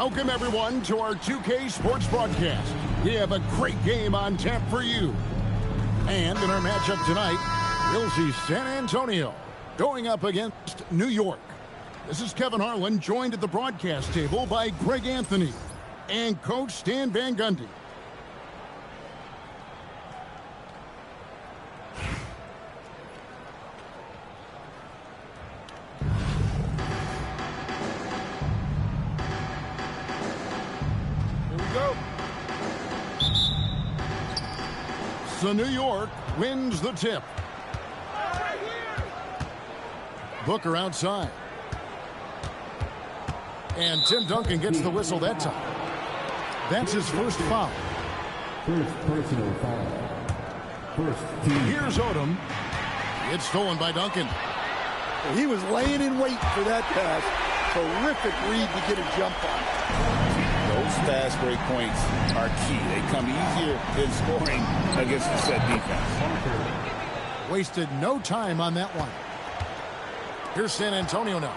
Welcome, everyone, to our 2K Sports broadcast. We have a great game on tap for you. And in our matchup tonight, we'll see San Antonio going up against New York. This is Kevin Harlan, joined at the broadcast table by Greg Anthony and Coach Stan Van Gundy. So New York wins the tip. Booker outside. And Tim Duncan gets the whistle that time. That's his first foul. First personal foul. First team. Here's Odom. It's stolen by Duncan. He was laying in wait for that pass. Terrific read to get a jump on. Those fast break points are key. They come easier than scoring against the set defense. Wasted no time on that one. Here's San Antonio now.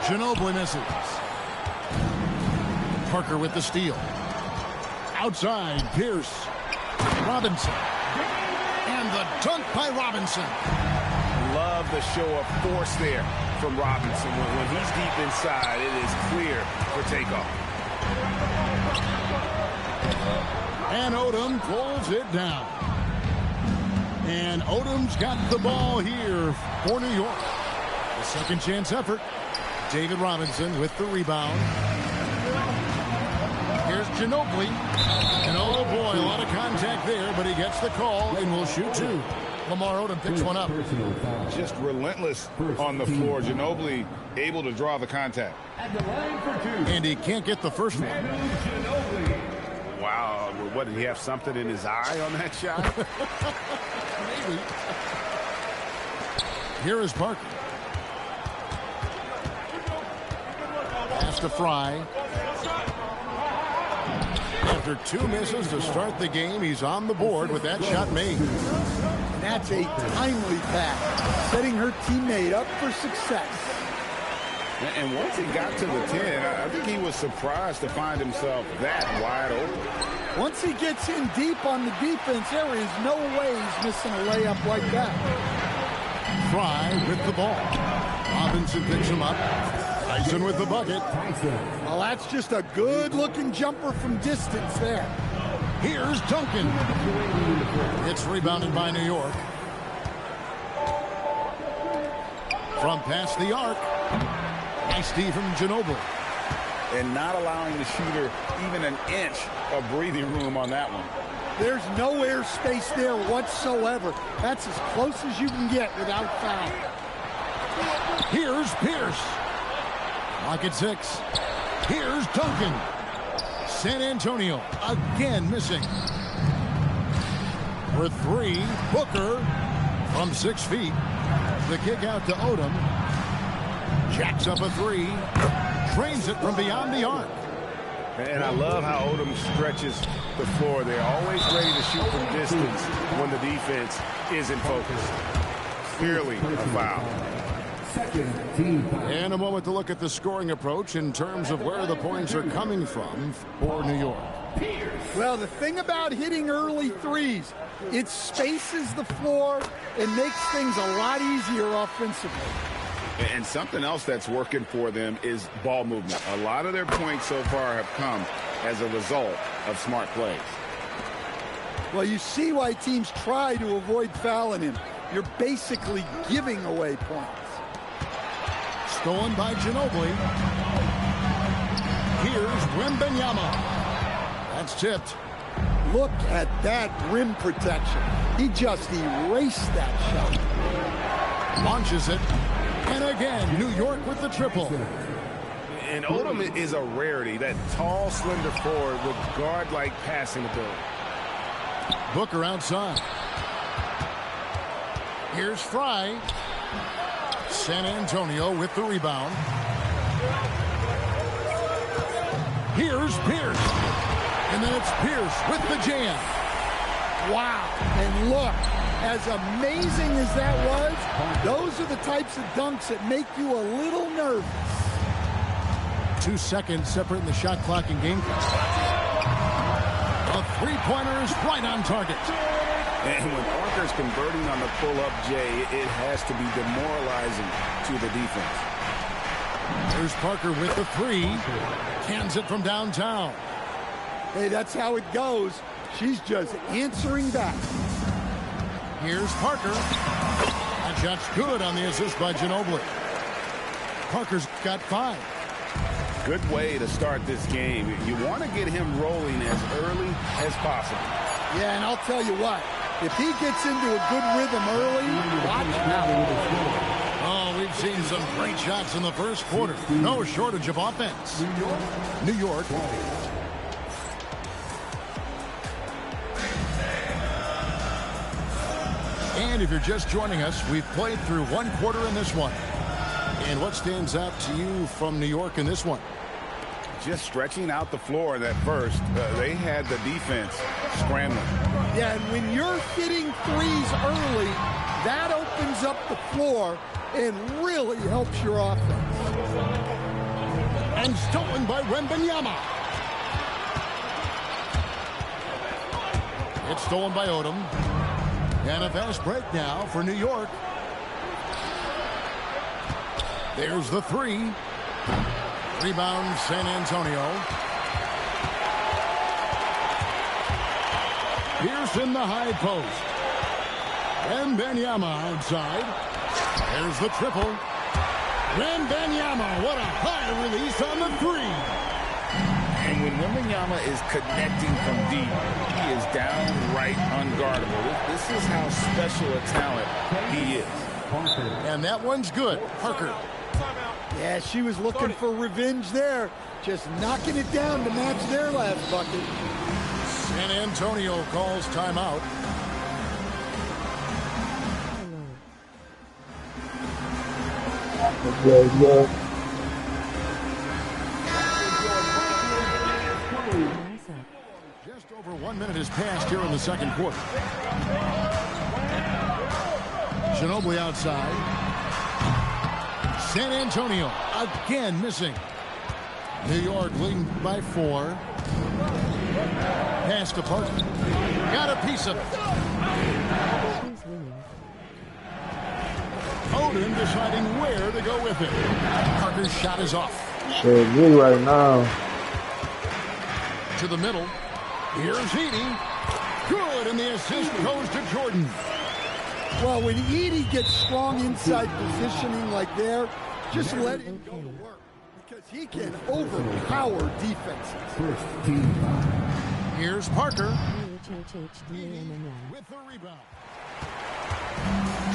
Ginobili misses. Parker with the steal. Outside, Pierce. Robinson. And the dunk by Robinson. Love the show of force there from Robinson. When he's deep inside, it is clear for takeoff. And Odom pulls it down. And Odom's got the ball here for New York. The second chance effort. David Robinson with the rebound. Here's Ginobili. And oh boy, a lot of contact there, but he gets the call and will shoot two. Lamar Odom picks one up. Just relentless on the floor. Ginobili able to draw the contact. And he can't get the first one. Wow, what, did he have something in his eye on that shot? Maybe. Here is Parker. Pass to Fry. After two misses to start the game, he's on the board with that shot made. That's a timely pass, setting her teammate up for success. And once he got to the 10, I think he was surprised to find himself that wide open. Once he gets in deep on the defense, there is no way he's missing a layup like that. Fry with the ball. Robinson picks him up. Tyson with the bucket. Well, that's just a good-looking jumper from distance there. Here's Duncan. It's rebounded by New York. From past the arc. Nice D from Ginobili. And not allowing the shooter even an inch of breathing room on that one. There's no air space there whatsoever. That's as close as you can get without foul. Here's Pierce. Lock at 6. Here's Duncan. San Antonio again missing. For 3, Booker from 6 feet. The kick out to Odom. Jacks up a 3. Drains it from beyond the arc. And I love how Odom stretches the floor. They're always ready to shoot from distance when the defense is in focus. Clearly a foul. And a moment to look at the scoring approach in terms of where the points are coming from for New York. Well, the thing about hitting early threes, it spaces the floor and makes things a lot easier offensively. And something else that's working for them is ball movement. A lot of their points so far have come as a result of smart plays. Well, you see why teams try to avoid fouling him. You're basically giving away points. Stolen by Ginobili. Here's Wembanyama. That's tipped. Look at that rim protection. He just erased that shot. Launches it. And again, New York with the triple. And Odom is a rarity, that tall, slender forward with guard-like passing ability. Booker outside. Here's Fry. San Antonio with the rebound. Here's Pierce. And then it's Pierce with the jam. Wow. And look, As amazing as that was, those are the types of dunks that make you a little nervous. 2 seconds separating the shot clock and game clock. The three-pointer is right on target. And when Parker's converting on the pull-up, Jay, it has to be demoralizing to the defense. There's Parker with the three. Cans it from downtown. Hey, that's how it goes. She's just answering back. Here's Parker. That shot's good on the assist by Ginobili. Parker's got 5. Good way to start this game. You want to get him rolling as early as possible. Yeah, and I'll tell you what. If he gets into a good rhythm early, watch out. Oh, we've seen some great shots in the first quarter. No shortage of offense. New York. And if you're just joining us, we've played through 1 quarter in this one. And what stands out to you from New York in this one? Just stretching out the floor in that first. They had the defense scrambling. Yeah, and when you're hitting threes early, that opens up the floor and really helps your offense. And stolen by Wembanyama. It's stolen by Odom. And a fast break now for New York. There's the three. Rebound, San Antonio. Pierce in the high post. Wembanyama outside. There's the triple. Wembanyama, what a high release on the three. And when Wembanyama is connecting from deep, he is downright unguardable. This is how special a talent he is. And that one's good. Parker. Yeah, she was looking for revenge there. Just knocking it down to match their last bucket. San Antonio calls timeout. Just over 1 minute has passed here in the second quarter. Ginobili outside. San Antonio again missing. New York leading by 4. Pass to Parker. Got a piece of it. Odom deciding where to go with it. Parker's shot is off. So good right now. To the middle. Here's Edie. Good, and the assist goes to Jordan. Well, when Edie gets strong inside positioning like there, just let him go to work because he can overpower defenses. Here's Parker with the rebound.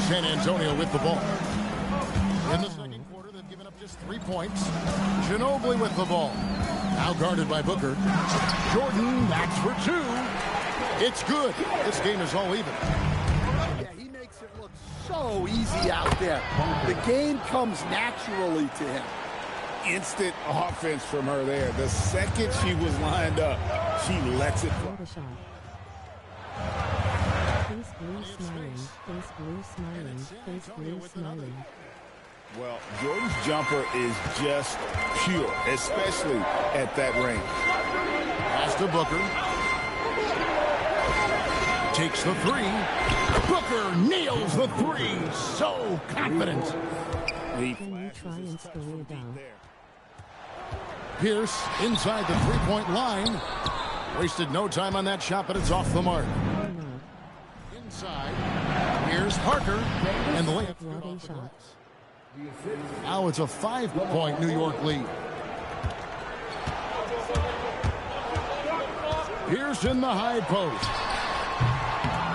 San Antonio with the ball. In the second quarter, they've given up just 3 points. Ginobili with the ball. Now guarded by Booker. Jordan, that's for 2. It's good. This game is all even. So easy out there. The game comes naturally to him. Instant offense from her there. The second she was lined up, she lets it fly. Face blue smiling. Face blue smiling. Face blue smiling. Well, Jordan's jumper is just pure, especially at that range. Pass to Booker. Takes the 3. Booker nails the 3. So confident. Can you try and slow it down? Pierce inside the 3-point line. Wasted no time on that shot, but it's off the mark. Inside. Here's Parker. And the layup. Now it's a 5-point New York lead. Pierce in the high post.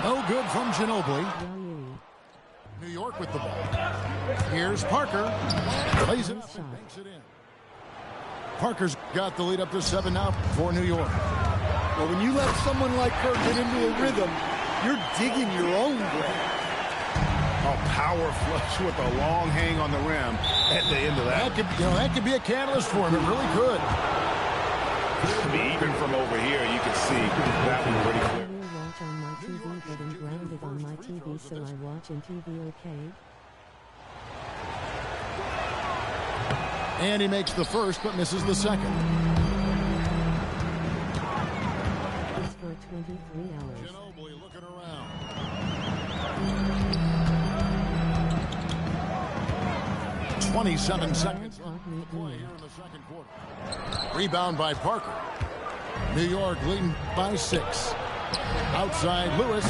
No good from Ginobili. New York with the ball. Here's Parker. Plays it up and banks it in. Parker's got the lead up to 7 now for New York. Well, when you let someone like her get into a rhythm, you're digging your own grave. A power flush with a long hang on the rim at the end of that. That could be a catalyst for him. It really could. Even from over here, you can see that one pretty clear. On my TV, getting grounded on my TV. TV, so I watch in TV, okay? And he makes the first, but misses the second. It's for 23 hours. Ginobili looking around. "27 seconds left to play here in the second quarter." Rebound by Parker. New York leading by 6. Outside Lewis.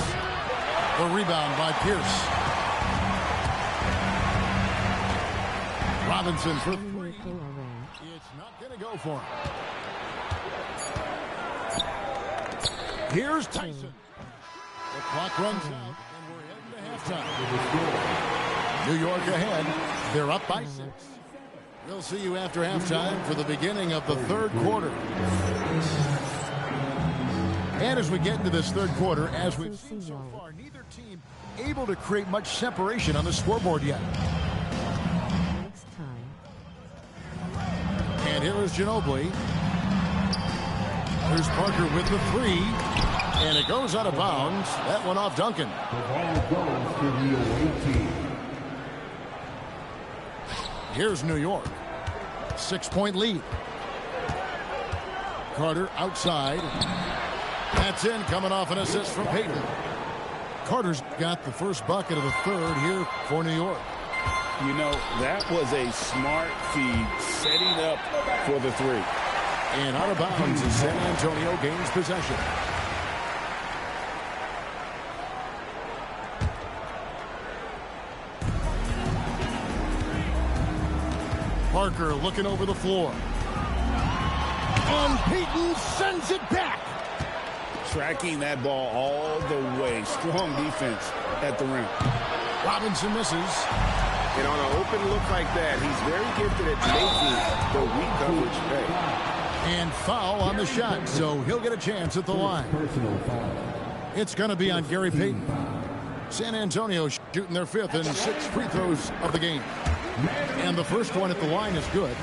The rebound by Pierce. Robinson for 3. It's not going to go for him. Here's Tyson. The clock runs out, and we're heading to halftime. New York ahead. They're up by 6. We'll see you after halftime for the beginning of the third quarter. And as we get into this third quarter, as we've seen so far, neither team able to create much separation on the scoreboard yet. Next time. And here is Ginobili. Here's Parker with the 3. And it goes out of bounds. That one off Duncan. The ball goes to the away team. Here's New York. 6-point lead. Carter outside. That's in, coming off an assist from Payton. Carter's got the first bucket of the third here for New York. You know, that was a smart feed, setting up for the 3. And out of bounds as San Antonio gains possession. Parker looking over the floor. And Payton sends it back. Tracking that ball all the way. Strong defense at the rim. Robinson misses. And on an open look like that, he's very gifted at making the weak coverage pay. And foul on the shot, so he'll get a chance at the line. Personal foul. It's going to be on Gary Payton. San Antonio shooting their 5th and 6th free throws of the game. And the first one at the line is good.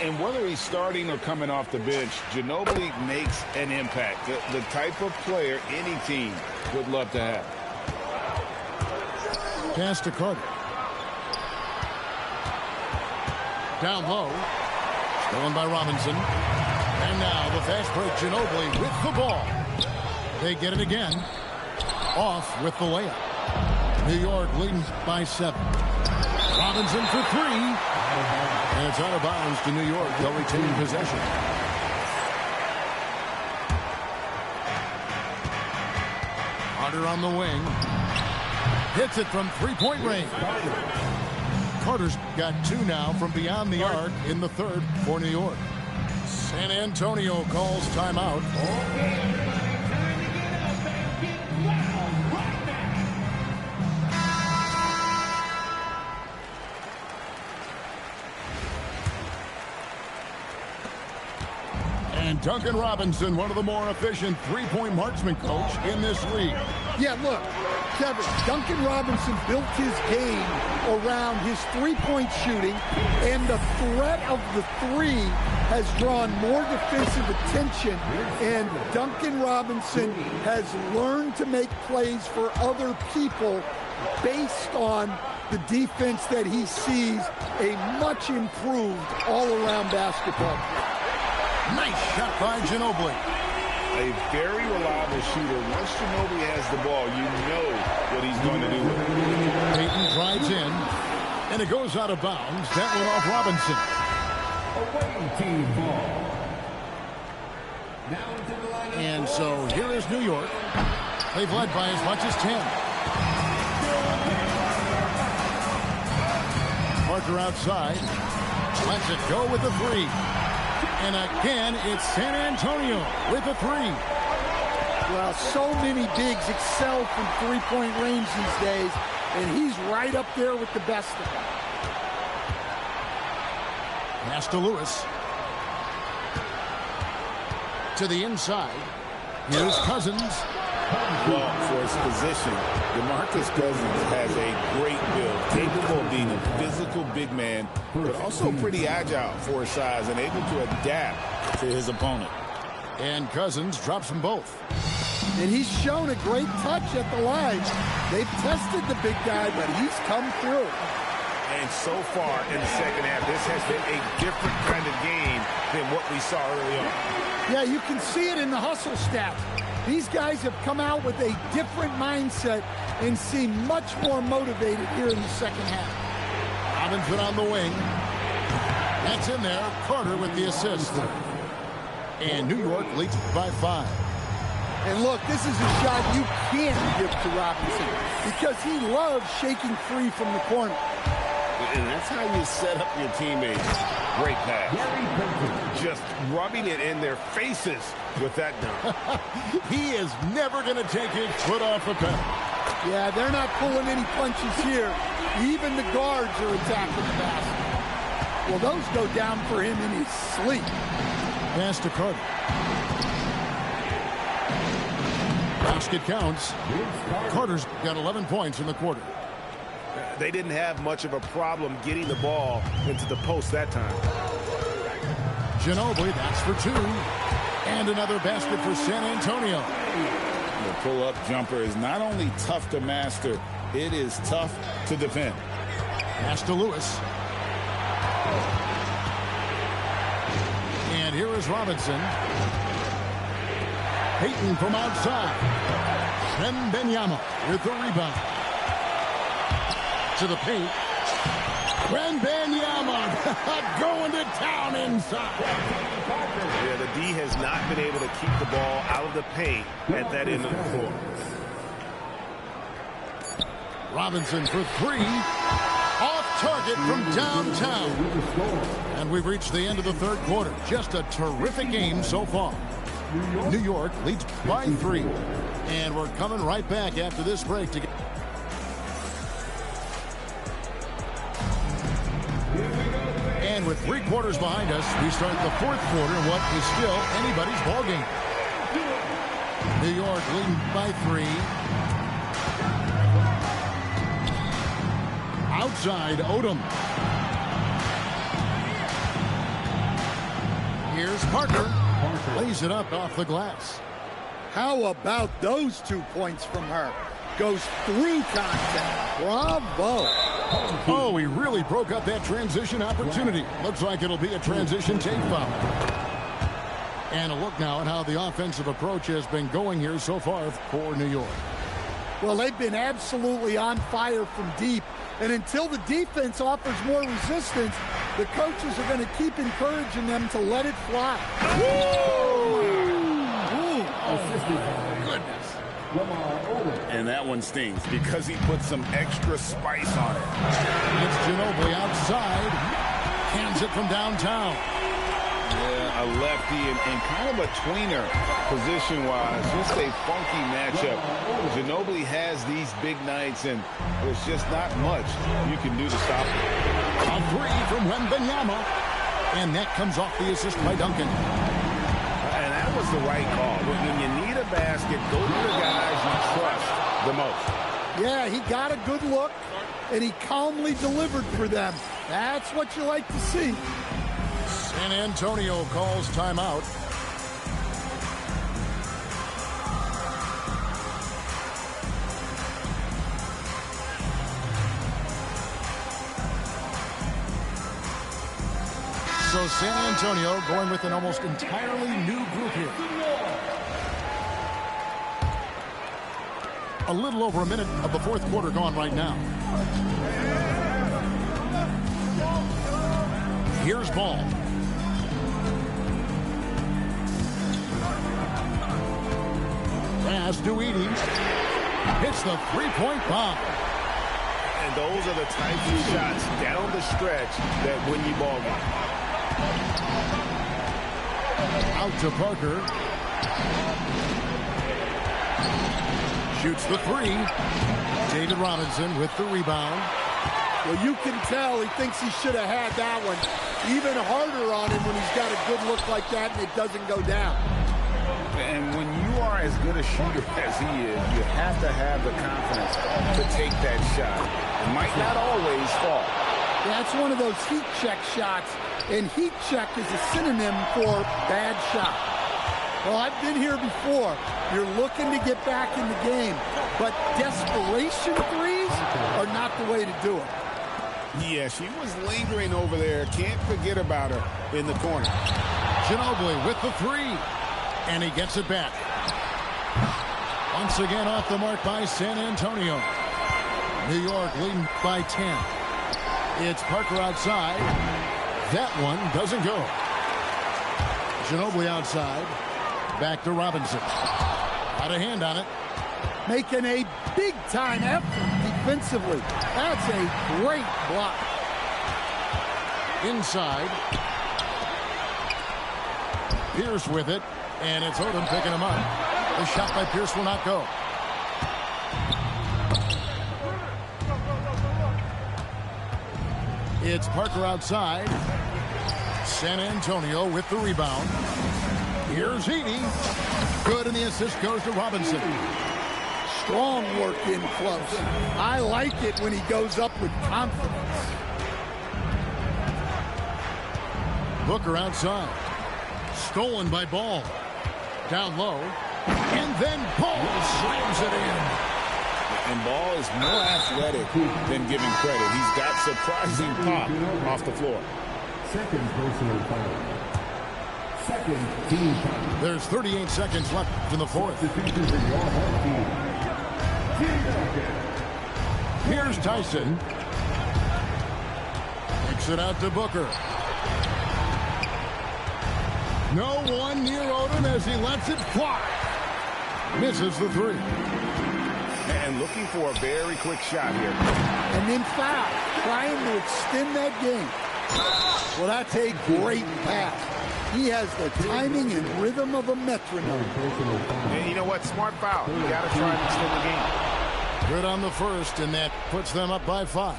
And whether he's starting or coming off the bench, Ginobili makes an impact. The type of player any team would love to have. Pass to Carter. Down low. Stolen by Robinson. And now the fast break, Ginobili with the ball. They get it again. Off with the layup. New York leading by 7. Robinson for 3. And it's out of bounds to New York. They'll retain possession. Carter on the wing. Hits it from 3-point range. Carter's got 2 now from beyond the arc in the third for New York. San Antonio calls timeout. And Duncan Robinson, one of the more efficient three-point marksman coach in this league. Yeah, look, Kevin, Duncan Robinson built his game around his three-point shooting, and the threat of the 3 has drawn more defensive attention, and Duncan Robinson has learned to make plays for other people based on the defense that he sees a much improved all-around basketball. Nice shot by Ginobili. A very reliable shooter. Once Ginobili has the ball, you know what he's going to do with it. Payton drives in, and it goes out of bounds. That one off Robinson. Away team ball. Now into the line. And so here is New York. They've led by as much as 10. Parker outside. Lets it go with the 3. And again, it's San Antonio with a 3. Well, so many bigs excel from three-point range these days, and he's right up there with the best of them. Pass to Lewis. To the inside. Here's Cousins. Well, for his position, DeMarcus Cousins has a great build, capable of being a physical big man, but also pretty agile for his size and able to adapt to his opponent. And Cousins drops them both. And he's shown a great touch at the line. They've tested the big guy, but he's come through. And so far in the second half, this has been a different kind of game than what we saw early on. Yeah, you can see it in the hustle stats. These guys have come out with a different mindset and seem much more motivated here in the second half. Robinson on the wing. That's in there. Carter with the assist. And New York leads by 5. And look, this is a shot you can't give to Robinson because he loves shaking free from the corner. And that's how you set up your teammates. Great pass. Just rubbing it in their faces with that dunk. He is never going to take his foot off the pedal. Yeah, they're not pulling any punches here. Even the guards are attacking the basket. Well, those go down for him in his sleep. Pass to Carter. Basket counts. Carter's got 11 points in the quarter. They didn't have much of a problem getting the ball into the post that time. Ginobili, that's for 2. And another basket for San Antonio. The pull-up jumper is not only tough to master, it is tough to defend. Pass to Lewis. And here is Robinson. Payton from outside. Wembanyama with the rebound. To the paint. Wembanyama going to town inside. Yeah, the D has not been able to keep the ball out of the paint at that end of the floor. Robinson for 3. Off target from downtown. And we've reached the end of the third quarter. Just a terrific game so far. New York leads by 3. And we're coming right back after this break to get. And with 3 quarters behind us, we start the fourth quarter in what is still anybody's ball game. New York leading by 3. Outside, Odom. Here's Parker. Lays it up off the glass. How about those 2 points from her? Goes through contact. Bravo. Oh, he really broke up that transition opportunity. Looks like it'll be a transition take foul. And a look now at how the offensive approach has been going here so far for New York. Well, they've been absolutely on fire from deep. And until the defense offers more resistance, the coaches are going to keep encouraging them to let it fly. Goodness. And that one stings because he put some extra spice on it. It's Ginobili outside. Hands it from downtown. Yeah, a lefty and kind of a tweener position-wise. Just a funky matchup. Ginobili has these big nights, and there's just not much you can do to stop him. A 3 from Wembanyama. And that comes off the assist by Duncan. And that was the right call. When you need a basket, go to the guys you trust the most. Yeah, he got a good look, and he calmly delivered for them. That's what you like to see. San Antonio calls timeout. So San Antonio going with an almost entirely new group here. A little over a minute of the fourth quarter gone right now. Here's Ball. Pass to Edey. Hits the three-point bomb. And those are the types of shots down the stretch that win you ball games. Out to Parker. Shoots the 3. David Robinson with the rebound. Well, you can tell he thinks he should have had that one. Even harder on him when he's got a good look like that and it doesn't go down. And when you are as good a shooter as he is, you have to have the confidence to take that shot. It might not always fall. That's one of those heat check shots, and heat check is a synonym for bad shot. Well, I've been here before. You're looking to get back in the game, but desperation threes are not the way to do it. Yeah, she was lingering over there. Can't forget about her in the corner. Ginobili with the three, and he gets it back. Once again off the mark by San Antonio. New York leading by 10. It's Parker outside. That one doesn't go. Ginobili outside. Back to Robinson. Out of hand on it. Making a big-time effort defensively. That's a great block. Inside. Pierce with it, and it's Odom picking him up. The shot by Pierce will not go. It's Parker outside. San Antonio with the rebound. Here's Heaney. Good, and the assist goes to Robinson. Strong work in close. I like it when he goes up with confidence. Booker outside. Stolen by Ball. Down low. And then Ball slams it in. And Ball is more athletic than giving credit. He's got surprising pop off the floor. Second personal foul. Second team foul. There's 38 seconds left in the fourth. Defenders in your home team. Here's Tyson. Kicks it out to Booker. No one near Odom as he lets it fly. Misses the three. And looking for a very quick shot here. And then foul. Trying to extend that game. Well, that's a great pass. He has the timing and rhythm of a metronome. And you know what? Smart foul. You got to try and extend the game. Good on the first, and that puts them up by 5.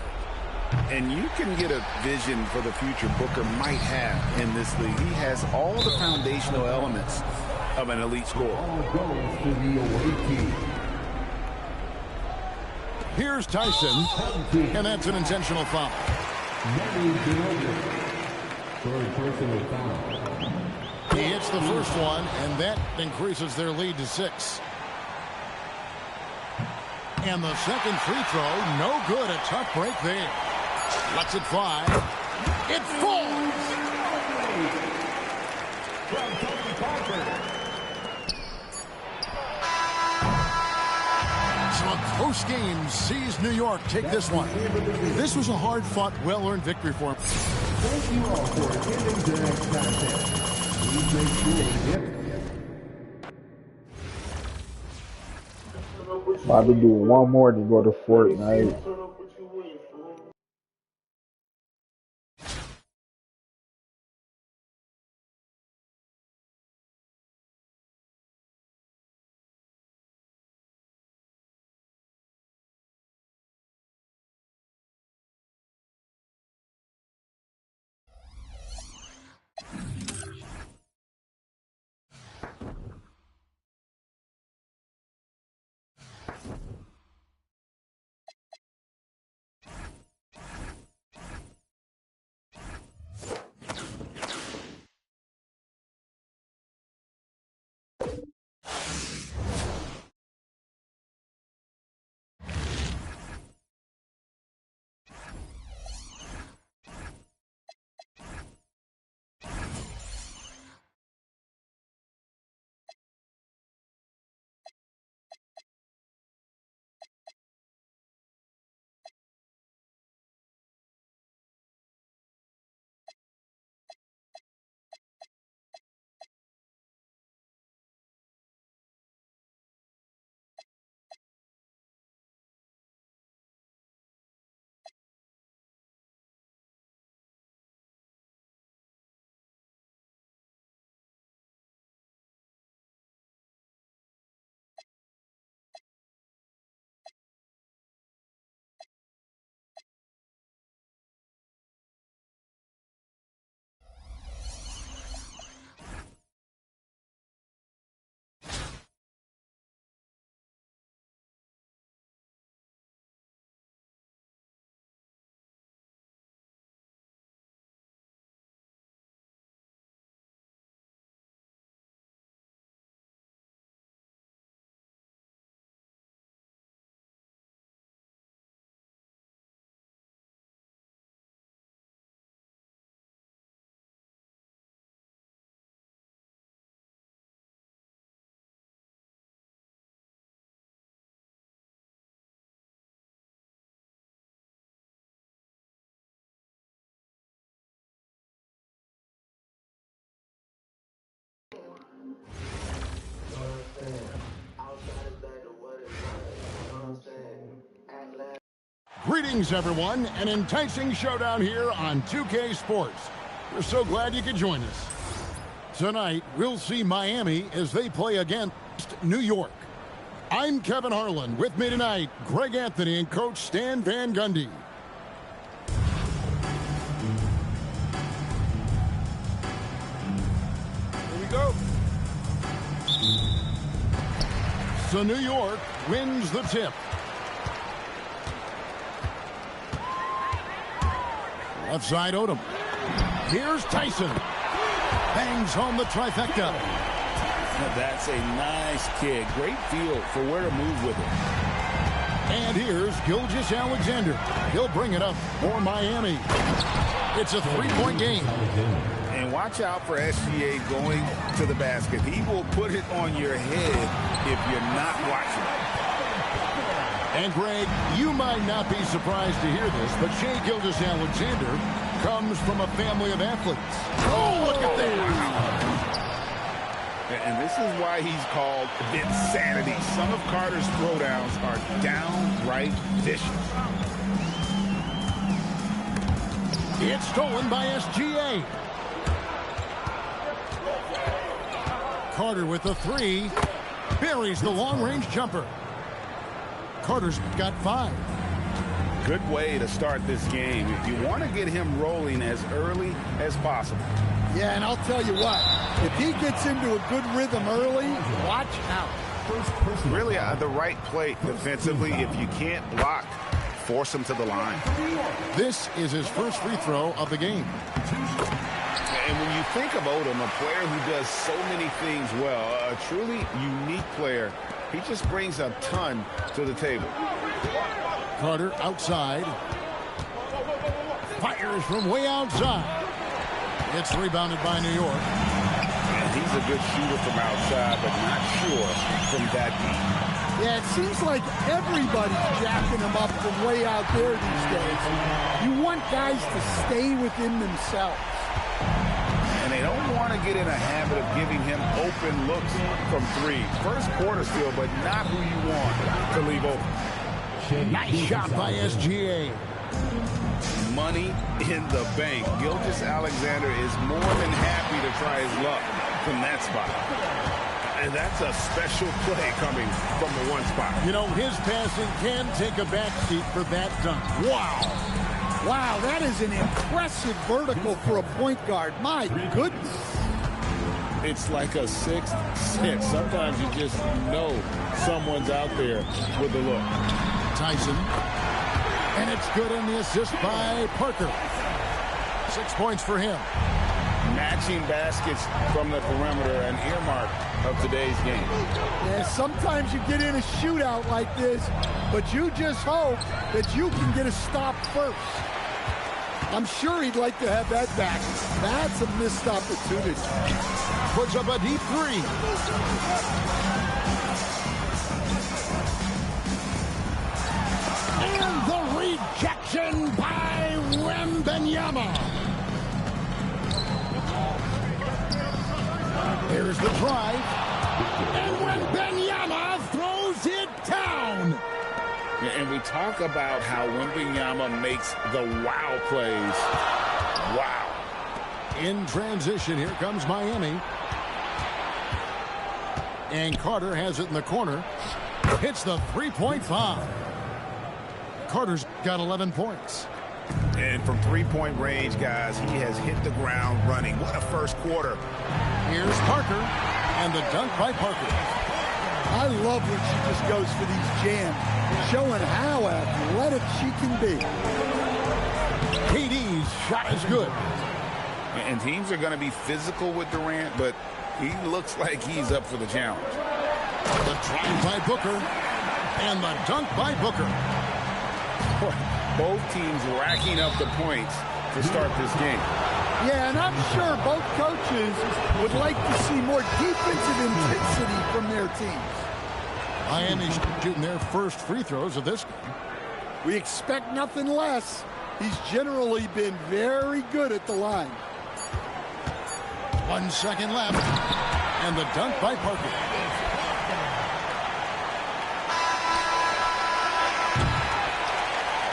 And you can get a vision for the future Booker might have in this league. He has all the foundational elements of an elite scorer. All goes to the away team. Here's Tyson, and that's an intentional foul. Third personal foul. He hits the first one, and that increases their lead to 6. And the second free throw, no good. A tough break there. Lets it fly. It falls. So a close game sees New York take this one. This was a hard-fought, well-earned victory for them. Thank you all for attending tonight's contest. Please make sure to hit About to do one more to go to Fortnite. Greetings, everyone. An enticing showdown here on 2K Sports. We're so glad you could join us. Tonight, we'll see Miami as they play against New York. I'm Kevin Harlan. With me tonight, Greg Anthony and Coach Stan Van Gundy. Here we go. So New York wins the tip. Left side Odom. Here's Tyson. Bangs home the trifecta. Now that's a nice kick. Great feel for where to move with it. And here's Gilgeous-Alexander. He'll bring it up for Miami. It's a three-point game. And watch out for SGA going to the basket. He will put it on your head if you're not watching. And Greg, you might not be surprised to hear this, but Shai Gilgeous-Alexander comes from a family of athletes. Oh, look at that! And this is why he's called Vinsanity. Some of Carter's throwdowns are downright vicious. It's stolen by SGA. Carter with the three. Buries the long-range jumper. Carter's got 5. Good way to start this game. If you want to get him rolling as early as possible. Yeah, and I'll tell you what, if he gets into a good rhythm early, watch out. Really the right play defensively. If you can't block, force him to the line. This is his first free throw of the game. And when you think of Odom, a player who does so many things well, a truly unique player, he just brings a ton to the table. Carter outside. Fires from way outside. It's rebounded by New York. And he's a good shooter from outside, but not sure from that deep. Yeah, it seems like everybody's jacking him up from way out there these days. You want guys to stay within themselves. And they don't want to get in a habit of giving him open looks from 3. First quarter still, but not who you want to leave open. Nice shot by SGA. Money in the bank. Gilgeous-Alexander is more than happy to try his luck from that spot. And that's a special play coming from the one spot. You know, his passing can take a backseat for that dunk. Wow. Wow, that is an impressive vertical for a point guard. My goodness. It's like a 6th sense. Sometimes you just know someone's out there with the look. Tyson. And it's good on the assist by Parker. 6 points for him. Matching baskets from the perimeter, an earmark of today's game. Yeah, sometimes you get in a shootout like this, but you just hope that you can get a stop first. I'm sure he'd like to have that back. That's a missed opportunity. Puts up a deep 3. And the rejection by Wembanyama. Here's the drive. And Wembanyama throws it down. And we talk about how Wembanyama makes the wow plays. Wow. In transition, here comes Miami. And Carter has it in the corner. Hits the three-point bomb. Carter's got 11 points. And from three-point range, guys, he has hit the ground running. What a first quarter. Here's Parker, and the dunk by Parker. I love when she just goes for these jams, showing how athletic she can be. KD's shot is good. And teams are going to be physical with Durant, but he looks like he's up for the challenge. The drive by Booker, and the dunk by Booker. Both teams racking up the points to start this game. Yeah, and I'm sure both coaches would like to see more defensive intensity from their teams. Miami's shooting their first free throws of this game. We expect nothing less. He's generally been very good at the line. 1 second left, and the dunk by Parker.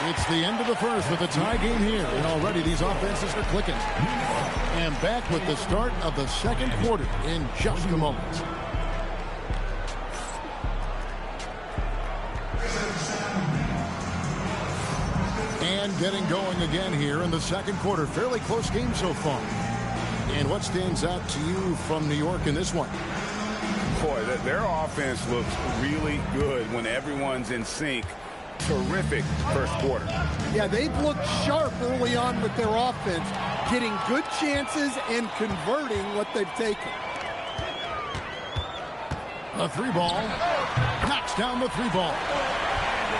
It's the end of the first with a tie game here, and already these offenses are clicking. And back with the start of the second quarter in just a moment. And getting going again here in the second quarter. Fairly close game so far. And what stands out to you from New York in this one? Boy, their offense looks really good when everyone's in sync. Terrific first quarter. Yeah, they've looked sharp early on with their offense, getting good chances and converting what they've taken. A three ball. Knocks down the three ball.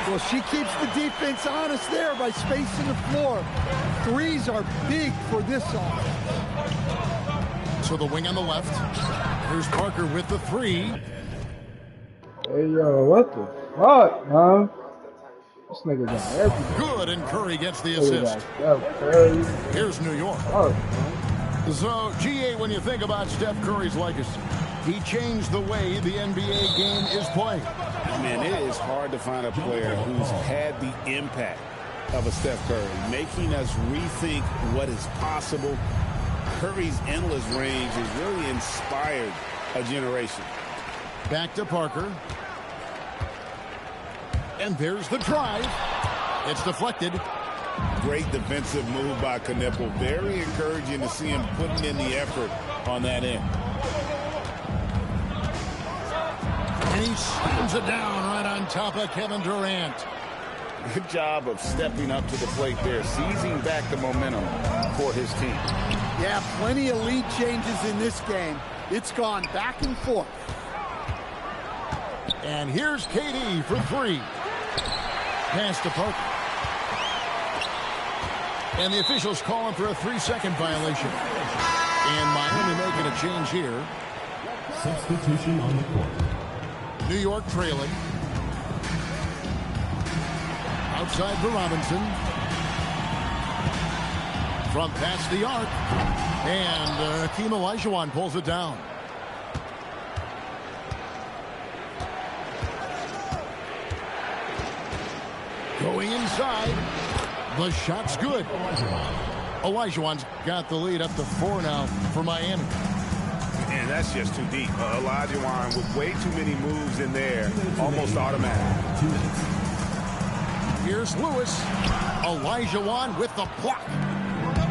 Well, she keeps the defense honest there by spacing the floor. Threes are big for this offense. So the wing on the left. Here's Parker with the three. Hey, yo, what the fuck, man? This nigga got everything. Good, and Curry gets the assist. Here's New York. So, GA, when you think about Steph Curry's legacy, he changed the way the NBA game is played. Man, it is hard to find a player who's had the impact of a Steph Curry, making us rethink what is possible. Curry's endless range has really inspired a generation. Back to Parker. And there's the drive. It's deflected. Great defensive move by Knipple. Very encouraging to see him putting in the effort on that end. And he slams it down right on top of Kevin Durant. Good job of stepping up to the plate there, seizing back the momentum for his team. Yeah, plenty of lead changes in this game. It's gone back and forth. And here's KD for three. Pass to Parker. And the officials calling for a 3-second violation. And Miami making a change here. Substitution on the court. New York trailing. Outside for Robinson. From past the arc. And Hakeem Olajuwon pulls it down. Going inside. The shot's good. Olajuwon's got the lead up to 4 now for Miami. And that's just too deep. Olajuwon with way too many moves in there. Almost automatic. Here's Lewis. Olajuwon with the block.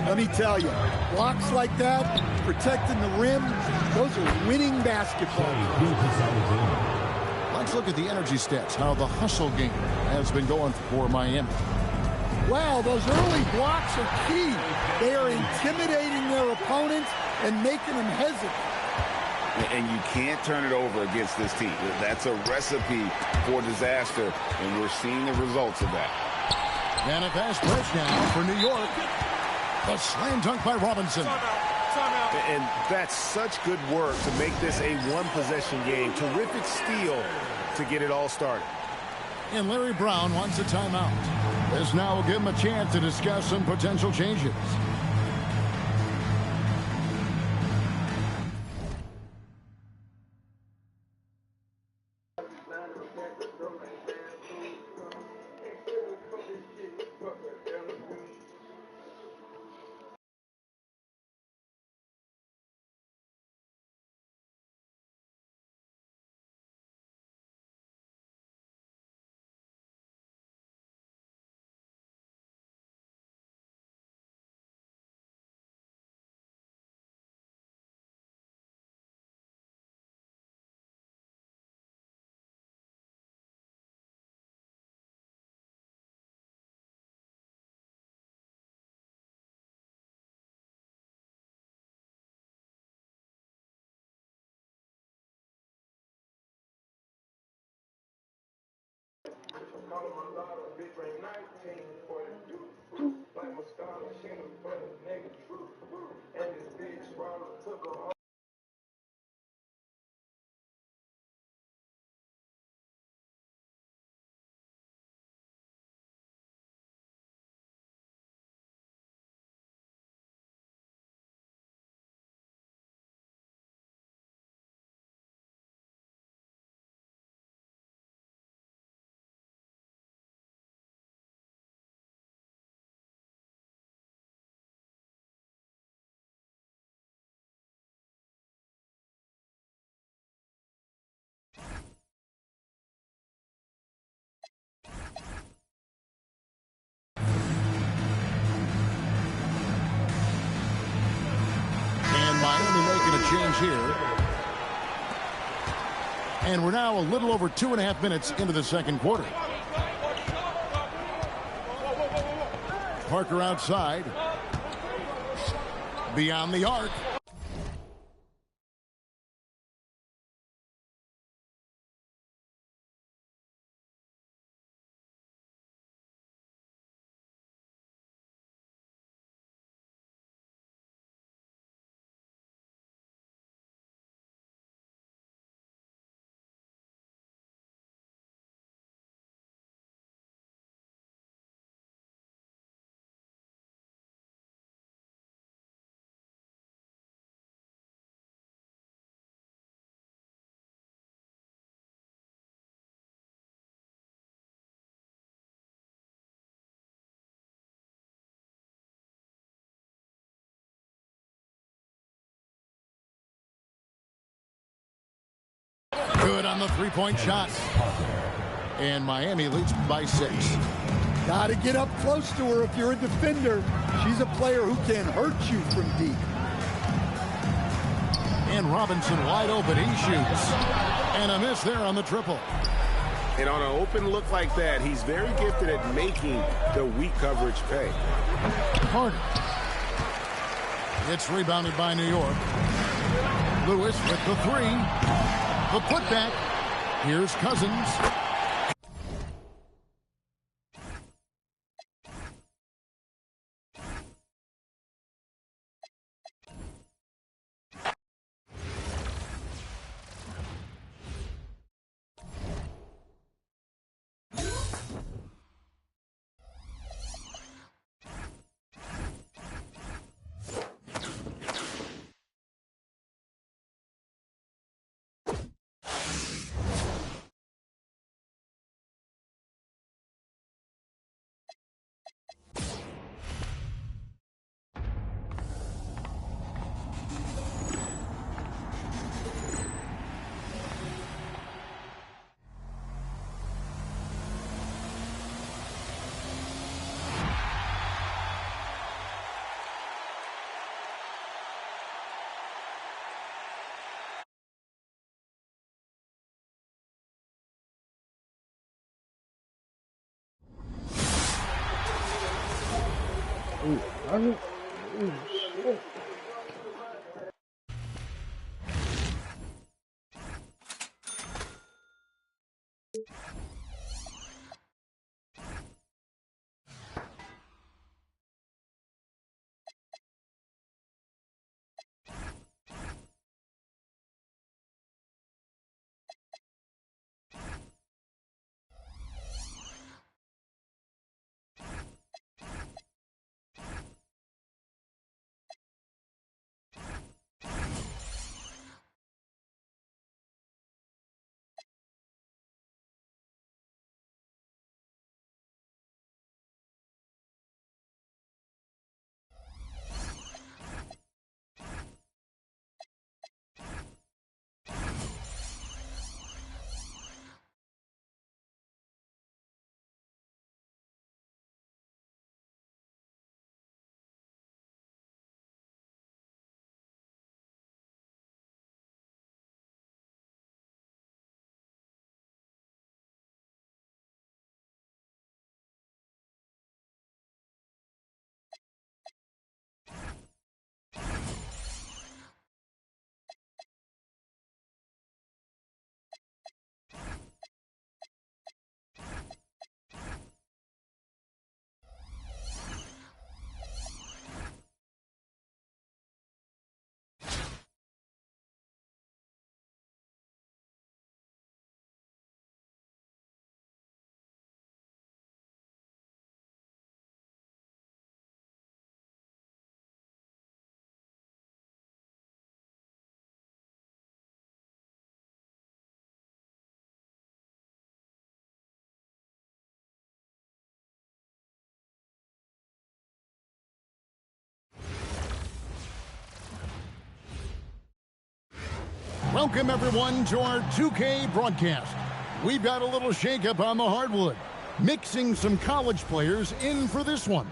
Let me tell you, blocks like that, protecting the rim, those are winning basketball. Let's look at the energy stats, how the hustle game has been going for Miami. Wow, those early blocks are key. They are intimidating their opponents and making them hesitant. And you can't turn it over against this team. That's a recipe for disaster, and we're seeing the results of that. And a fast break now for New York. A slam dunk by Robinson. And that's such good work to make this a one-possession game. Terrific steal to get it all started. And Larry Brown wants a timeout. This now will give him a chance to discuss some potential changes. change here. And we're now a little over 2.5 minutes into the second quarter. Parker outside. Beyond the arc. Good on the three-point shot. And Miami leads by 6. Got to get up close to her if you're a defender. She's a player who can hurt you from deep. And Robinson wide open. He shoots. And a miss there on the triple. And on an open look like that, he's very gifted at making the weak coverage pay. Carter. It's rebounded by New York. Lewis with the 3. The putback. Here's Cousins. Ooh, shit. Welcome, everyone, to our 2K broadcast. We've got a little shakeup on the hardwood, mixing some college players in for this one.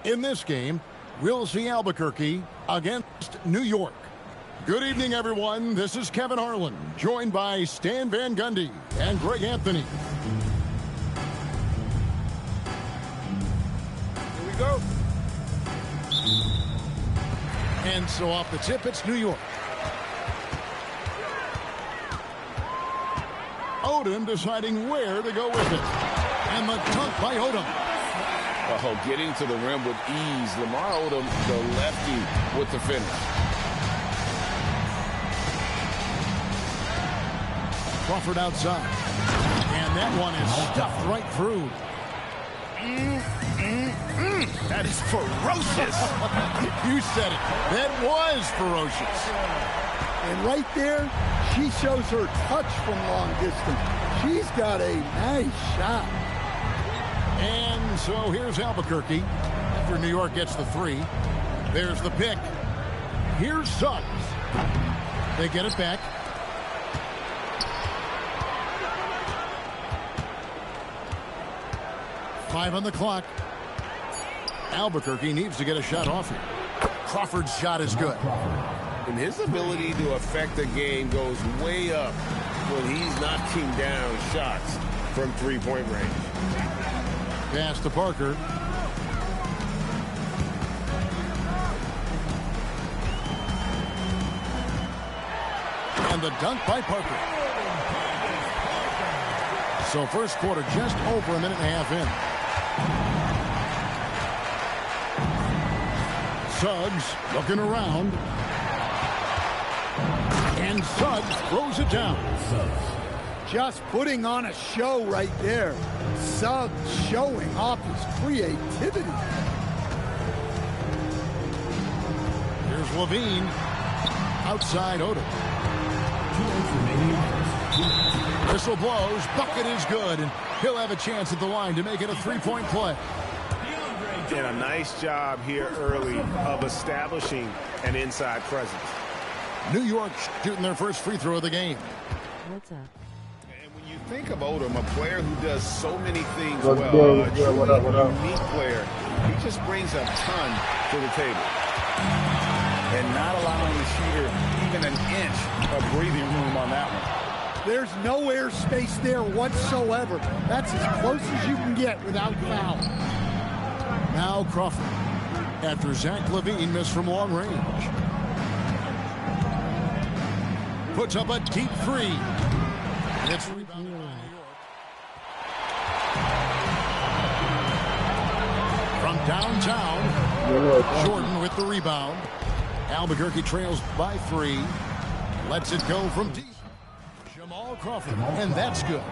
In this game, we'll see Albuquerque against New York. Good evening, everyone. This is Kevin Harlan, joined by Stan Van Gundy and Greg Anthony. Here we go. And so off the tip, it's New York. Odom deciding where to go with it. And the dunk by Odom. Oh, getting to the rim with ease. Lamar Odom, the lefty, with the finish. Crawford outside. And that one is stuffed right through. That is ferocious. You said it. That was ferocious. And right there, she shows her touch from long distance. She's got a nice shot. And so here's Albuquerque. After New York gets the three. There's the pick. Here's Suggs. They get it back. Five on the clock. Albuquerque needs to get a shot off here. Crawford's shot is good. And his ability to affect the game goes way up when he's knocking down shots from three-point range. Pass to Parker. And the dunk by Parker. So first quarter just over a minute and a half in. Suggs looking around. And Suggs throws it down. Just putting on a show right there. Suggs showing off his creativity. Here's Levine. Outside Odom. Whistle blows. Bucket is good. And he'll have a chance at the line to make it a three-point play. And a nice job here early of establishing an inside presence. New York shooting their first free throw of the game. What's up? And when you think of Odom, a player who does so many things What's well, good? a truly What up? unique player, he just brings a ton to the table. And not allowing the shooter even an inch of breathing room on that one. There's no airspace there whatsoever. That's as close as you can get without foul. Now Crawford. After Zach Levine missed from long range. Puts up a deep three. It's rebounded by New York. From downtown, Jordan with the rebound. Albuquerque trails by three. Lets it go from deep. Jamal Crawford, and that's good.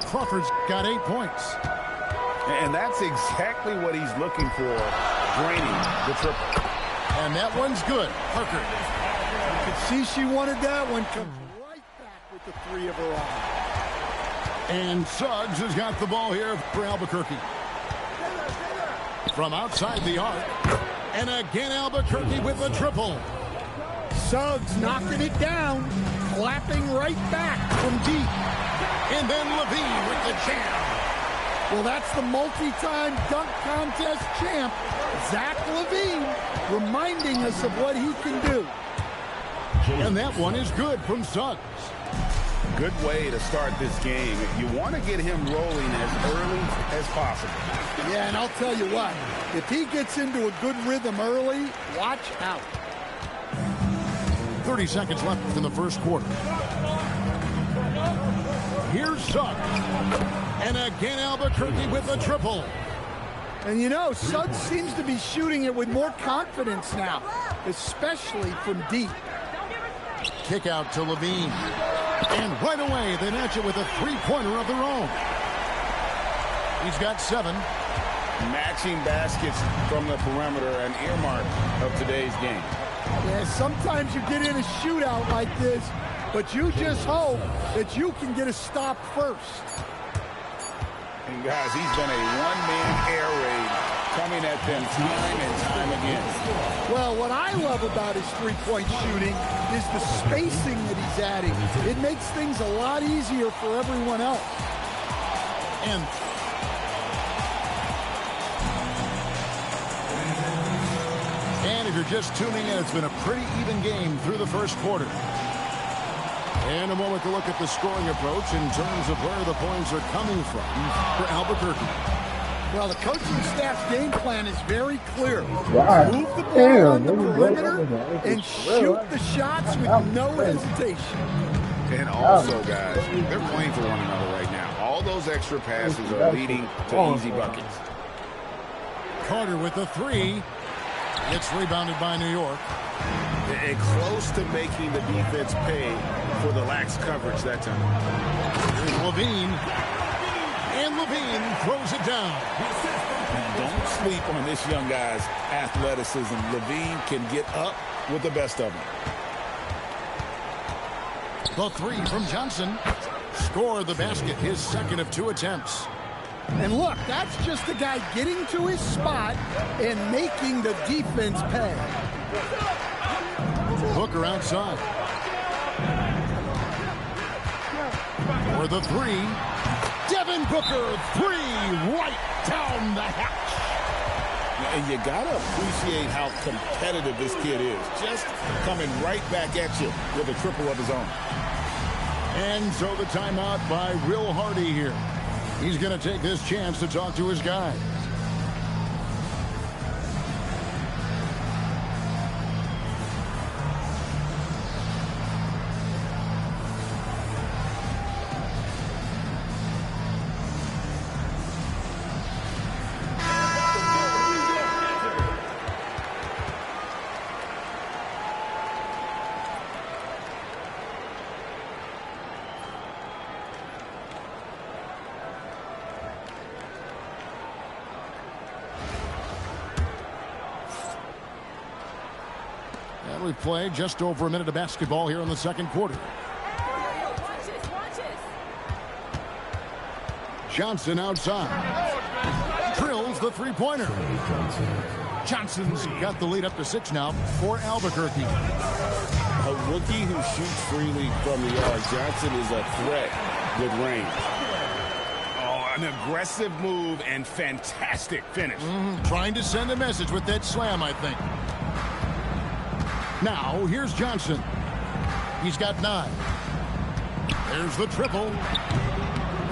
Crawford's got 8 points. And that's exactly what he's looking for, draining the triple. And that one's good. Parker. You could see she wanted that one. Comes right back with the three of her own. And Suggs has got the ball here for Albuquerque. From outside the arc. And again Albuquerque with a triple. Suggs knocking it down, clapping right back from deep. And then Levine with the jam. Well, that's the multi-time dunk contest champ, Zach Levine, reminding us of what he can do. And that one is good from Suggs. Good way to start this game. You want to get him rolling as early as possible. Yeah, and I'll tell you what, if he gets into a good rhythm early, watch out. 30 seconds left in the first quarter. Here's Suggs. And again Albuquerque with a triple. And you know, Suggs seems to be shooting it with more confidence now, especially from deep. Kick out to Levine. And right away, they match it with a three-pointer of their own. He's got 7. Matching baskets from the perimeter, an earmark of today's game. Yeah, sometimes you get in a shootout like this, but you just hope that you can get a stop first. And guys, he's been a one-man air raid coming at them time and time again. Well, what I love about his three-point shooting is the spacing that he's adding. It makes things a lot easier for everyone else. And if you're just tuning in, it's been a pretty even game through the first quarter. And a moment to look at the scoring approach in terms of where the points are coming from for Albuquerque. Well, the coaching staff's game plan is very clear. Wow. Move the ball on the Damn, perimeter and shoot the shots with no hesitation. And also, guys, they're playing for one another right now. All those extra passes are leading to easy buckets. Carter with the three. It's rebounded by New York. And close to making the defense pay for the lax coverage that time. Here's Levine. And Levine throws it down. And don't sleep on this young guy's athleticism. Levine can get up with the best of them. The three from Johnson. Score the basket, his second of 2 attempts. And look, that's just the guy getting to his spot and making the defense pay. Booker outside. For the three. Devin Booker, three, right down the hatch. And you got to appreciate how competitive this kid is. Just coming right back at you with a triple of his own. And so the timeout by Will Hardy here. He's going to take this chance to talk to his guy. And we've played just over a minute of basketball here in the second quarter. Johnson outside. Drills the three-pointer. Johnson's got the lead up to 6 now for Albuquerque. A rookie who shoots freely from the arc. Johnson is a threat with range. Oh, an aggressive move and fantastic finish. Trying to send a message with that slam, I think. Now, here's Johnson. He's got 9. There's the triple.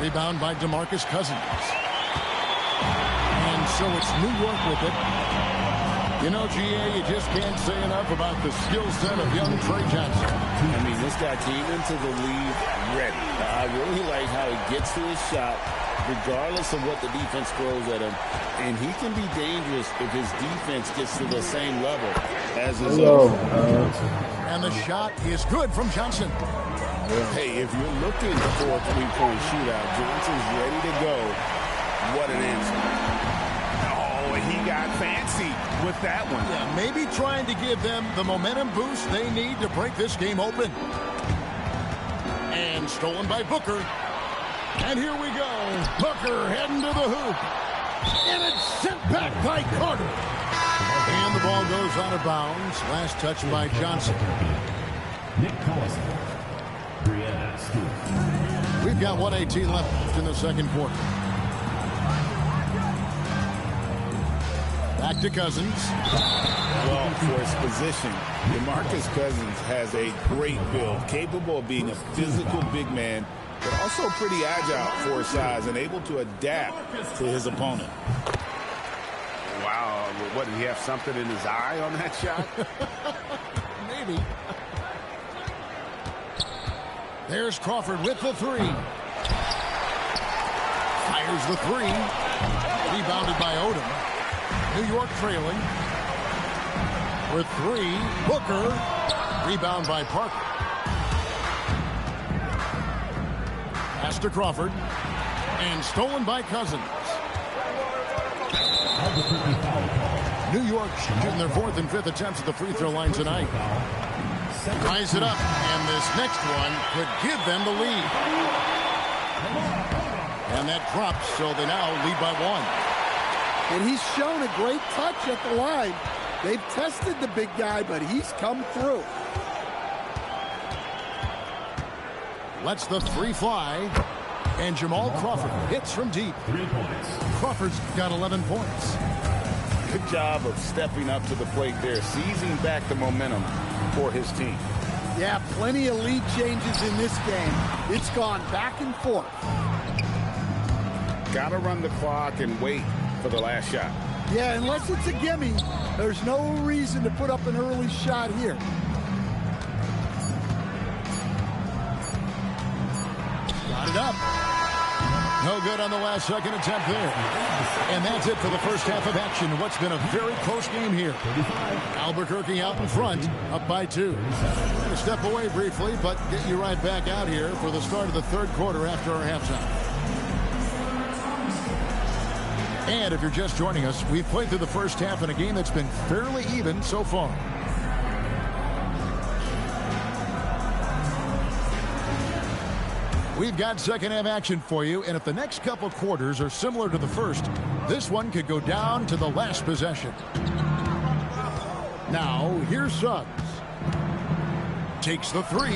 Rebound by DeMarcus Cousins. And so it's New York with it. You know, GA, you just can't say enough about the skill set of young Trey Johnson. I mean, this guy came into the league ready. I really like how he gets to his shot, regardless of what the defense throws at him. And he can be dangerous if his defense gets to the same level as his own. And the shot is good from Johnson. Hey, if you're looking for a three-point shootout, Johnson's ready to go. What an answer. Oh, he got fancy with that one. Yeah, maybe trying to give them the momentum boost they need to break this game open. And stolen by Booker. And here we go. Booker heading to the hoop. And it's sent back by Carter. And the ball goes out of bounds. Last touch by Johnson. We've got 1:18 left in the second quarter. Back to Cousins. Well, for his position, DeMarcus Cousins has a great build, capable of being a physical big man, but also pretty agile for his size and able to adapt to his opponent. Wow, what, did he have something in his eye on that shot? Maybe. There's Crawford with the three. Fires the three. Rebounded by Odom. New York trailing. With 3, Booker. Rebound by Parker. Pass to Crawford. And stolen by Cousins. New York shooting their 4th and 5th attempts at the free throw line tonight. Rise it up, and this next one could give them the lead. And that drops, so they now lead by 1. And he's shown a great touch at the line. They've tested the big guy, but he's come through. Lets the three fly. And Jamal Crawford hits from deep. 3 points. Crawford's got 11 points. Good job of stepping up to the plate there, seizing back the momentum for his team. Yeah, plenty of lead changes in this game. It's gone back and forth. Got to run the clock and wait for the last shot. Yeah, unless it's a gimme, there's no reason to put up an early shot here. Got it up. No good on the last second attempt there. And that's it for the first half of action. What's been a very close game here. Albuquerque out in front, up by 2. Going to step away briefly, but get you right back out here for the start of the third quarter after our halftime. And if you're just joining us, we've played through the first half in a game that's been fairly even so far. We've got second half action for you, and if the next couple quarters are similar to the first, this one could go down to the last possession. Now, here's Suggs. Takes the 3.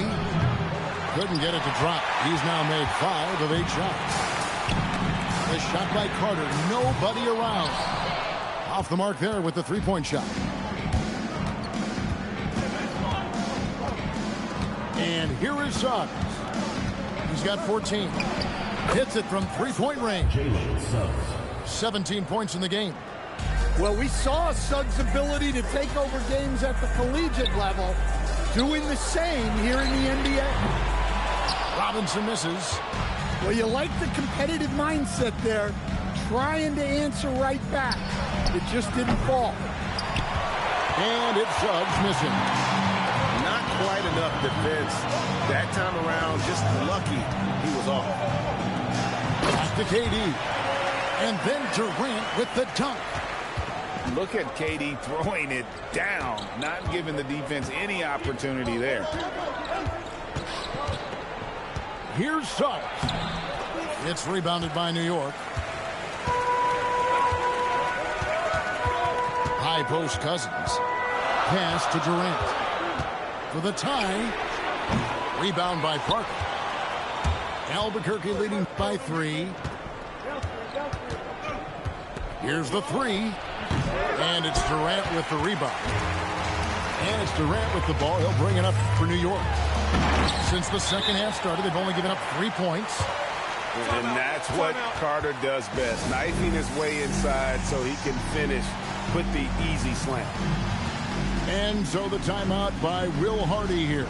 Couldn't get it to drop. He's now made 5 of 8 shots. The shot by Carter, nobody around. Off the mark there with the three-point shot. And here is Suggs. He's got 14. Hits it from three-point range. 17 points in the game. Well, we saw Suggs' ability to take over games at the collegiate level, doing the same here in the NBA. Robinson misses. Well, you like the competitive mindset there, trying to answer right back. It just didn't fall. And it's Suggs missing. Not quite enough defense that time around. Just lucky he was off. Back to KD. And then Durant with the dunk. Look at KD throwing it down, not giving the defense any opportunity there. Here's Suggs. It's rebounded by New York. High post Cousins. Pass to Durant. For the tie. Rebound by Parker. Albuquerque leading by 3. Here's the 3. And it's Durant with the rebound. And it's Durant with the ball. He'll bring it up for New York. Since the second half started, they've only given up 3 points. And that's what Carter does best, knifing his way inside so he can finish, put the easy slam. And so the timeout by Will Hardy here.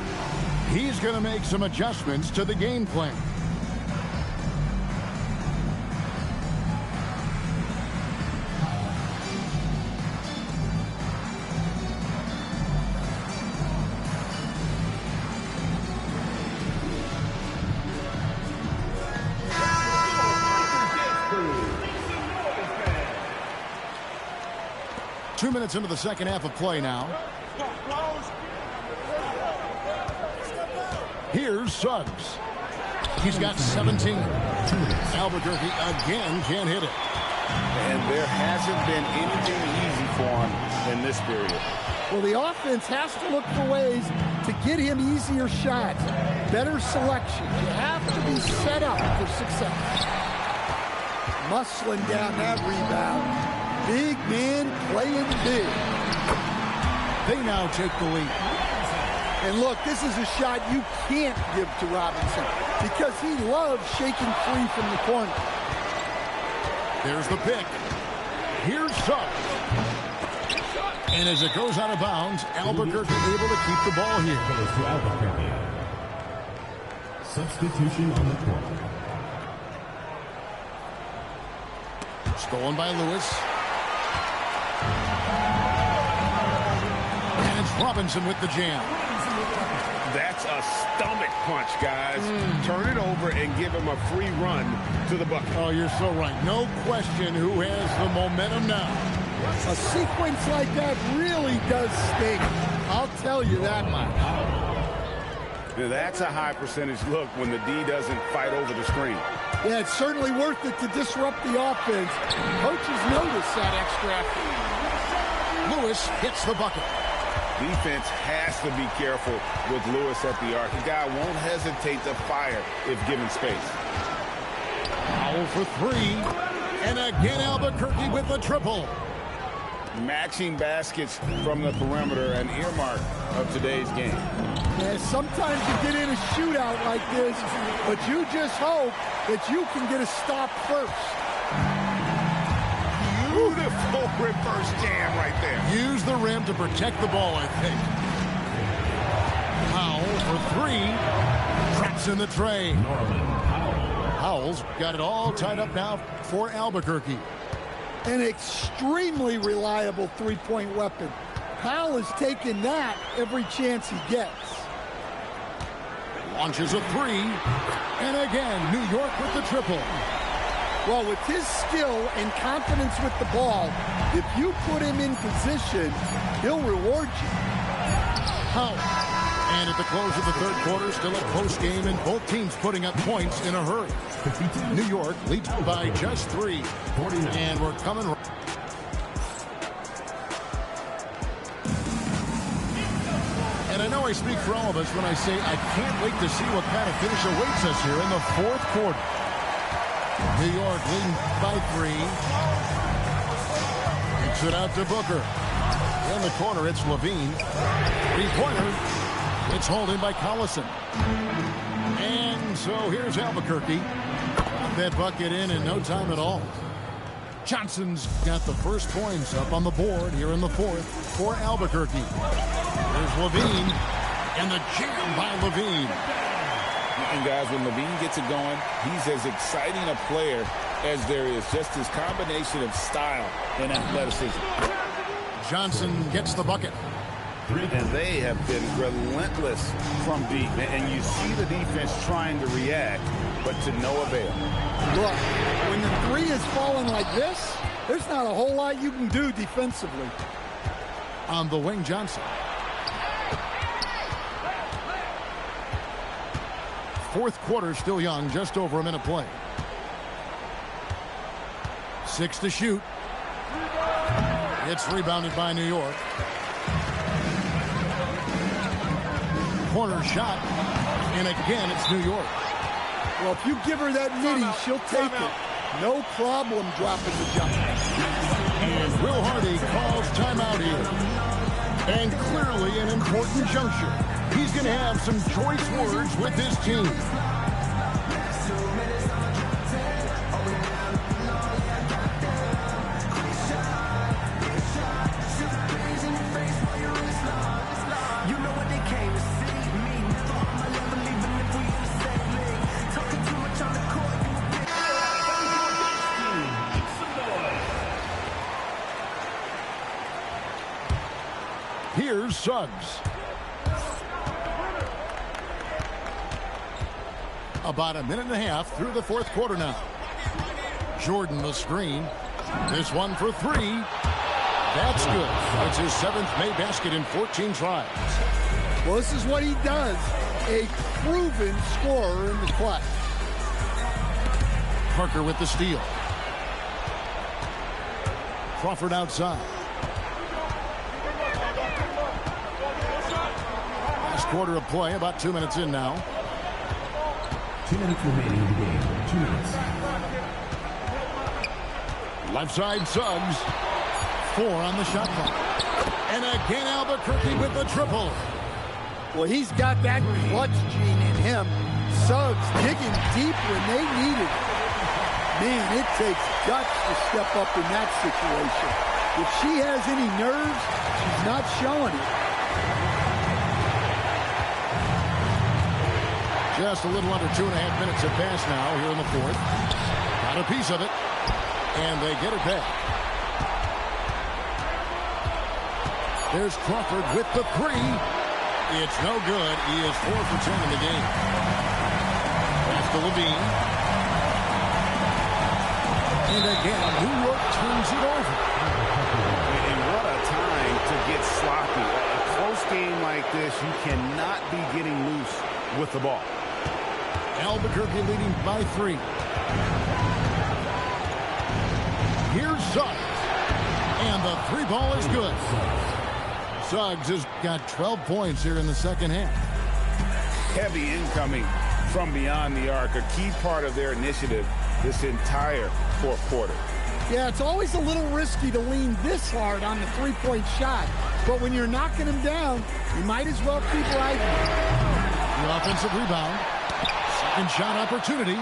He's going to make some adjustments to the game plan. Two minutes into the second half of play now. Here's Suggs. He's got 17. Albuquerque again can't hit it. And there hasn't been anything easy for him in this period. Well, the offense has to look for ways to get him easier shots, better selection. You have to be set up for success. Muscling down that rebound. Big man playing big. They now take the lead. And look, this is a shot you can't give to Robinson because he loves shaking free from the corner. There's the pick. Here's Suggs. And as it goes out of bounds, Albuquerque able to keep the ball here. Substitution on the court. Stolen by Lewis. And it's Robinson with the jam. That's a stomach punch, guys. Turn it over and give him a free run to the bucket. Oh, you're so right. No question who has the momentum now. A sequence like that really does sting. I'll tell you that much. Now, that's a high percentage look when the D doesn't fight over the screen. Yeah, it's certainly worth it to disrupt the offense. Coaches notice that extra effort. Lewis hits the bucket. Defense has to be careful with Lewis at the arc. The guy won't hesitate to fire if given space. Foul for 3. And again, Albuquerque with the triple. matching baskets from the perimeter, an earmark of today's game. Yeah, sometimes you get in a shootout like this, but you just hope that you can get a stop first. Beautiful reverse jam right there. Use the rim to protect the ball, I think. Powell for three. Traps in the tray. Powell's got it all tied up now for Albuquerque. An extremely reliable three-point weapon. Powell is taking that every chance he gets. Launches a three. And again, New York with the triple. Well, with his skill and confidence with the ball, if you put him in position, he'll reward you. Powell. And at the close of the third quarter, still a close game, and both teams putting up points in a hurry. New York leads by just 3. And we're coming. And I know I speak for all of us when I say I can't wait to see what kind of finish awaits us here in the fourth quarter. New York leading by 3. Kicks it out to Booker. In the corner, it's Levine. Three-pointer. It's holding by Collison. And so here's Albuquerque. Got that bucket in no time at all. Johnson's got the first points up on the board here in the fourth for Albuquerque. There's Levine. And the jam by Levine. And guys, when Levine gets it going, he's as exciting a player as there is. Just his combination of style and athleticism. Johnson gets the bucket. And they have been relentless from deep. And you see the defense trying to react, but to no avail. Look, when the three is falling like this, there's not a whole lot you can do defensively. On the wing, Johnson. Fourth quarter still young, just over a minute play. 6 to shoot. It's rebounded by New York. Corner shot. And again, it's New York. Well, if you give her that nitty, she'll take it. No problem dropping the jump. And Will Hardy calls timeout here. And clearly an important juncture. He's going to have some choice words with his team. Here's Suggs. About a minute and a half through the fourth quarter now. Jordan the screen. This one for 3. That's good. It's his 7th made basket in 14 tries. Well, this is what he does. A proven scorer in the clutch. Parker with the steal. Crawford outside. Last quarter of play, about 2 minutes in now. 2 minutes remaining in the game. 2 minutes. Left side, Suggs. 4 on the shot clock. And again, Albuquerque with the triple. Well, he's got that clutch gene in him. Suggs digging deep when they need it. Man, it takes guts to step up in that situation. If she has any nerves, she's not showing it. Just a little under 2.5 minutes have passed now here in the fourth. Got a piece of it. And they get it back. There's Crawford with the 3. It's no good. He is 4 for 10 in the game. Pass to Levine. And again, New York turns it over. And what a time to get sloppy. A close game like this, you cannot be getting loose with the ball. Albuquerque leading by 3. Here's Suggs. And the 3 ball is good. Suggs has got 12 points here in the second half. Heavy incoming from beyond the arc, a key part of their initiative this entire fourth quarter. Yeah, it's always a little risky to lean this hard on the three-point shot. But when you're knocking him down, you might as well keep riding. The offensive rebound. Second shot opportunity.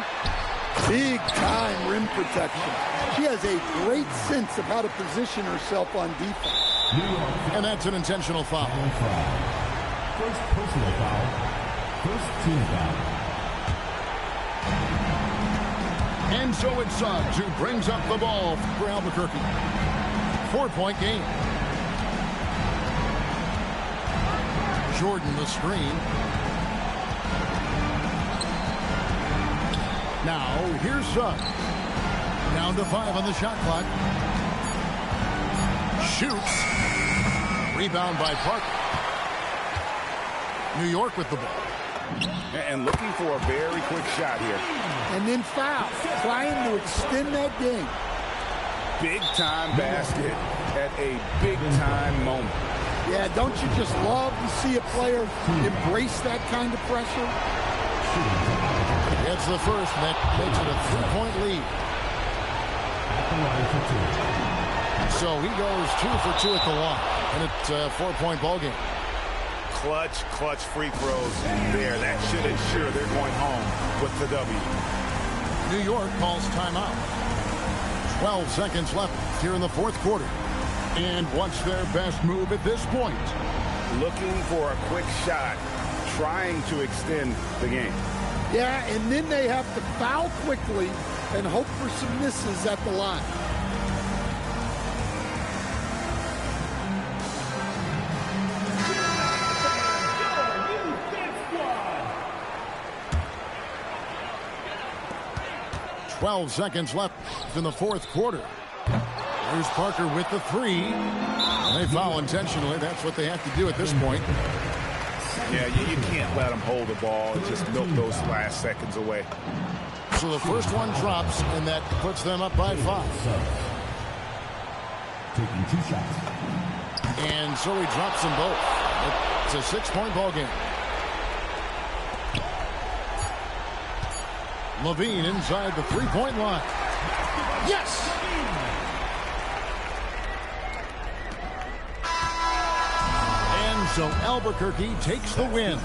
Big time rim protection. She has a great sense of how to position herself on defense. And that's an intentional foul. First personal foul. First team foul. And so it's Suggs who brings up the ball for Albuquerque. 4-point game. Jordan the screen. Now here's Suggs. Down to 5 on the shot clock. Shoots. Rebound by Parker. New York with the ball. And looking for a very quick shot here. And then foul. Trying to extend that game. Big-time basket at a big-time moment. Yeah, don't you just love to see a player embrace that kind of pressure? It's the first, and that makes it a 3-point lead. So he goes 2 for 2 at the line, and it's a 4-point ball game. Clutch free throws there. That should ensure they're going home with the W. New York calls timeout. 12 seconds left here in the fourth quarter. And what's their best move at this point? Looking for a quick shot, trying to extend the game. Yeah, and then they have to foul quickly and hope for some misses at the line. Twelve seconds left in the fourth quarter. Here's Parker with the 3. They foul intentionally. That's what they have to do at this point. Yeah, you can't let them hold the ball and just milk those last seconds away. So the first one drops, and that puts them up by 5. Taking 2 shots. And so he drops them both. It's a 6-point ball game. Levine inside the 3-point line. Yes! And so Albuquerque takes the win.